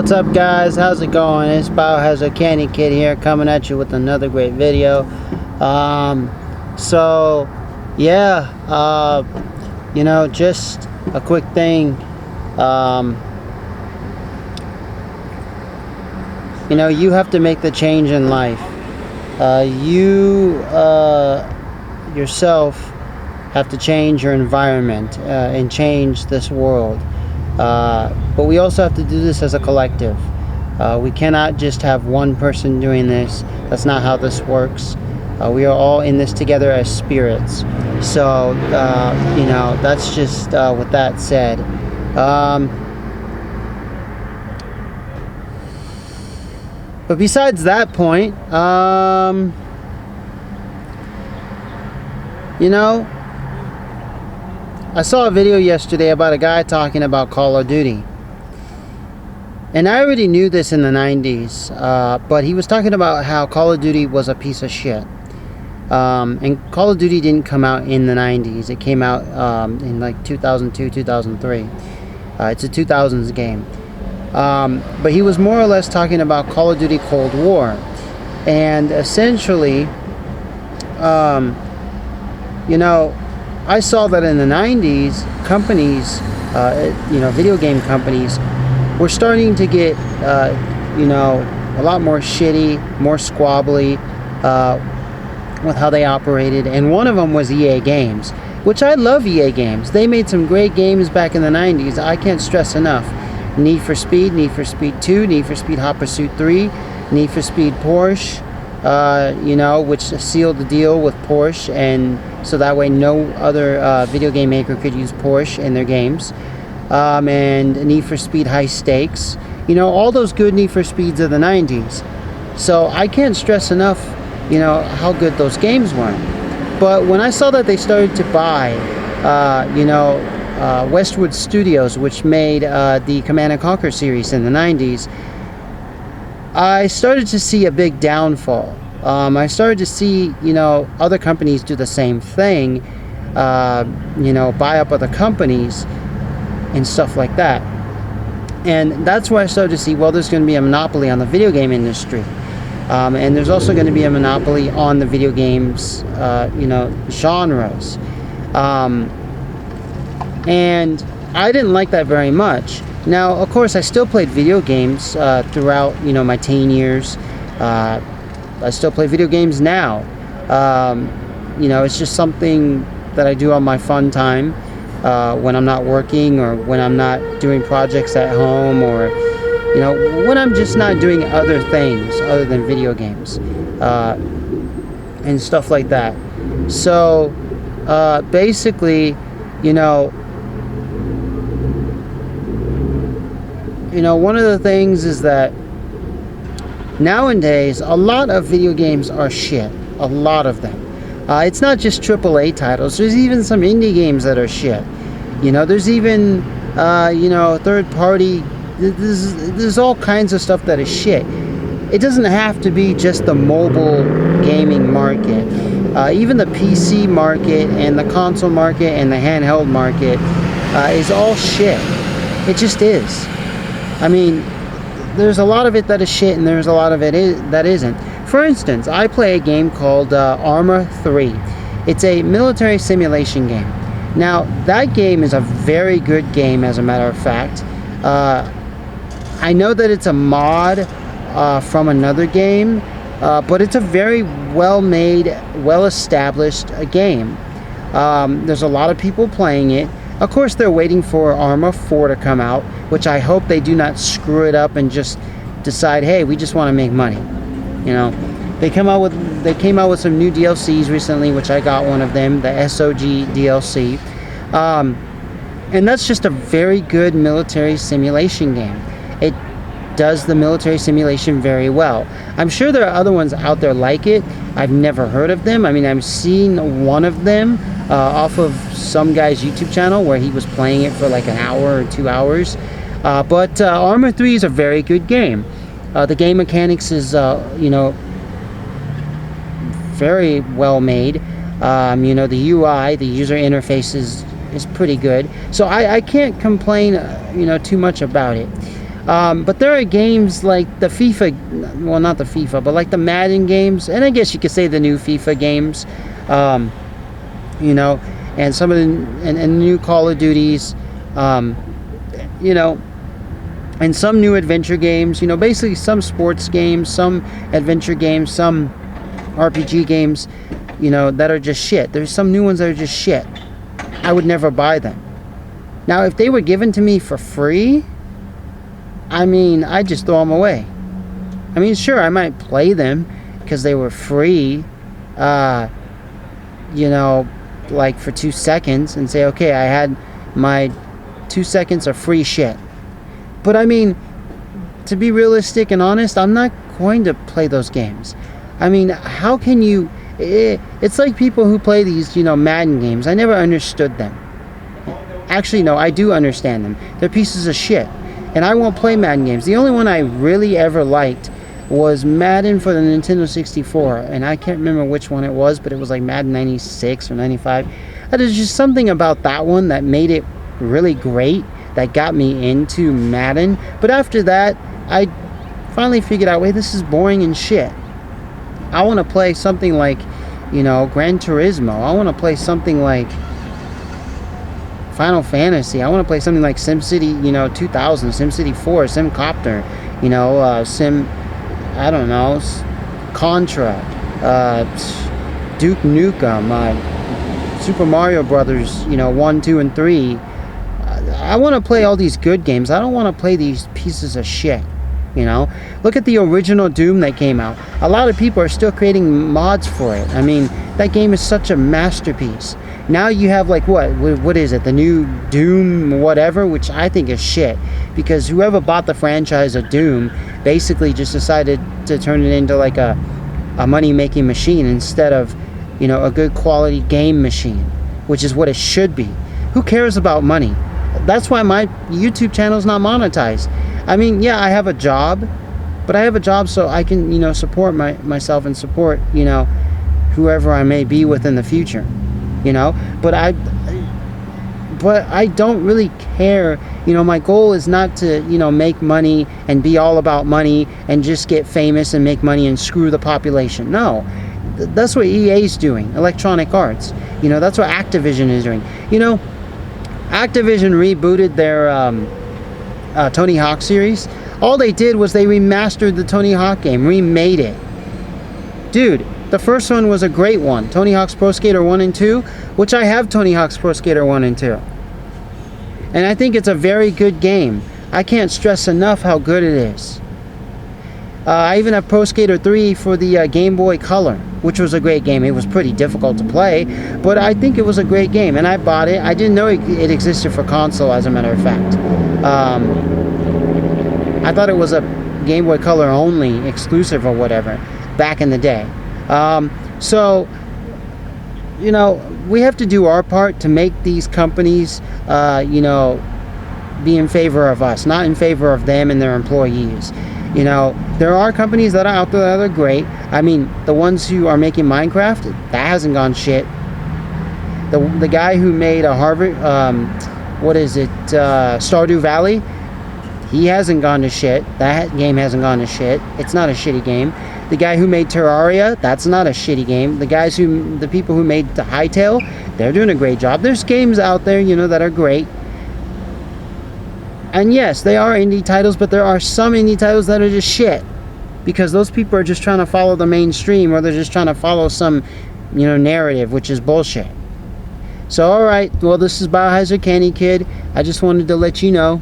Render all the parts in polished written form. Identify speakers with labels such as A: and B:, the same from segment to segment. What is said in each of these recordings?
A: What's up, guys? How's it going? It's Biohazard Candy Kid here, coming at you with another great video. Just a quick thing. You have to make the change in life. You yourself have to change your environment and change this world. But we also have to do this as a collective. We cannot just have one person doing this. That's not how this works. We are all in this together as spirits. So, that's just with that said. But besides that point, I saw a video yesterday about a guy talking about Call of Duty. And I already knew this in the 90s, but he was talking about how Call of Duty was a piece of shit. And Call of Duty didn't come out in the 90s. It came out in like 2002, 2003. It's a 2000s game. But he was more or less talking about Call of Duty Cold War. And essentially, I saw that in the 90s, companies, video game companies, were starting to get, a lot more shitty, more squabbly with how they operated. And one of them was EA Games, which I love EA Games. They made some great games back in the 90s. I can't stress enough. Need for Speed, Need for Speed 2, Need for Speed Hot Pursuit 3, Need for Speed Porsche, which sealed the deal with Porsche, and so that way no other video game maker could use Porsche in their games. And Need for Speed High Stakes, all those good Need for Speeds of the 90s. So I can't stress enough, how good those games were. But when I saw that they started to buy, Westwood Studios, which made the Command & Conquer series in the 90s, I started to see a big downfall. I started to see, other companies do the same thing, buy up other companies and stuff like that. And that's where I started to see, well, there's going to be a monopoly on the video game industry. And there's also going to be a monopoly on the video games, genres. And I didn't like that very much. Now, of course, I still played video games throughout, my teen years. I still play video games now. It's just something that I do on my fun time when I'm not working, or when I'm not doing projects at home, or, when I'm just not doing other things other than video games and stuff like that. So, basically, one of the things is that nowadays a lot of video games are shit. A lot of them. It's not just AAA titles. There's even some indie games that are shit. There's even third party. There's all kinds of stuff that is shit. It doesn't have to be just the mobile gaming market. Even the PC market and the console market and the handheld market is all shit. It just is. I mean, there's a lot of it that is shit, and there's a lot of it that isn't. For instance, I play a game called Arma 3. It's a military simulation game. Now, that game is a very good game, as a matter of fact. I know that it's a mod from another game, but it's a very well-made, well-established game. There's a lot of people playing it. Of course, they're waiting for Arma 4 to come out, which I hope they do not screw it up and just decide, hey, we just want to make money. They came out with some new DLCs recently, which I got one of them, the SOG DLC. And that's just a very good military simulation game. It does the military simulation very well. I'm sure there are other ones out there like it. I've never heard of them. I mean, I've seen one of them off of some guy's YouTube channel where he was playing it for like an hour or 2 hours. But Arma 3 is a very good game. The game mechanics is, very well made. The UI, the user interface is pretty good. So I can't complain, too much about it. But there are games like the FIFA, well, not the FIFA, but like the Madden games, and I guess you could say the new FIFA games, you know, and some of the and new Call of Duties, you know, and some new adventure games, you know, basically some sports games, some adventure games, some RPG games, you know, that are just shit. There's some new ones that are just shit. I would never buy them. Now, if they were given to me for free, I mean, I'd just throw them away. I mean, sure, I might play them because they were free, you know, like for 2 seconds and say, okay, I had my 2 seconds of free shit. But I mean, to be realistic and honest, I'm not going to play those games. I mean, how can you... It's like people who play these, you know, Madden games. I never understood them. Actually, no, I do understand them. They're pieces of shit. And I won't play Madden games. The only one I really ever liked was Madden for the Nintendo 64. And I can't remember which one it was, but it was like Madden 96 or 95. There's just something about that one that made it really great, that got me into Madden. But after that, I finally figured out, wait, this is boring and shit. I want to play something like, you know, Gran Turismo. I want to play something like Final Fantasy. I want to play something like SimCity, you know, 2000, SimCity 4, SimCopter, you know, I don't know, Contra, Duke Nukem, Super Mario Brothers, you know, 1, 2, and 3. I want to play all these good games. I don't want to play these pieces of shit. You know, look at the original Doom that came out. A lot of people are still creating mods for it. I mean, that game is such a masterpiece. Now you have like what is it? The new Doom whatever, which I think is shit, because whoever bought the franchise of Doom basically just decided to turn it into like a money-making machine instead of, you know, a good quality game machine, which is what it should be. Who cares about money? That's why my YouTube channel is not monetized. I mean, yeah, I have a job, but I have a job so I can, you know, support myself and support, you know, whoever I may be with in the future, you know. But I don't really care. You know, my goal is not to, you know, make money and be all about money and just get famous and make money and screw the population. No, that's what EA's doing, Electronic Arts. You know, that's what Activision is doing. You know, Activision rebooted their Tony Hawk series. All they did was they remastered the Tony Hawk game, remade it. Dude, the first one was a great one, Tony Hawk's Pro Skater 1 and 2, which I have Tony Hawk's Pro Skater 1 and 2. And I think it's a very good game. I can't stress enough how good it is. I even have Pro Skater 3 for the Game Boy Color, which was a great game. It was pretty difficult to play, but I think it was a great game, and I bought it. I didn't know it existed for console, as a matter of fact. I thought it was a Game Boy Color only exclusive or whatever back in the day. So, you know, we have to do our part to make these companies, you know, be in favor of us, not in favor of them and their employees. You know, there are companies that are out there that are great. I mean, the ones who are making Minecraft, that hasn't gone shit. The guy who made a Harvard, what is it, Stardew Valley, he hasn't gone to shit. That game hasn't gone to shit. It's not a shitty game. The guy who made Terraria, that's not a shitty game. The people who made the Hytale, they're doing a great job. There's games out there, you know, that are great. And yes, they are indie titles, but there are some indie titles that are just shit. Because those people are just trying to follow the mainstream, or they're just trying to follow some, you know, narrative, which is bullshit. So, alright, well, this is Biohazard Candy Kid. I just wanted to let you know,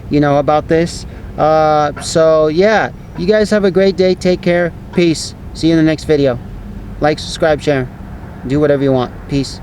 A: you know, about this. So, yeah, you guys have a great day. Take care. Peace. See you in the next video. Like, subscribe, share. Do whatever you want. Peace.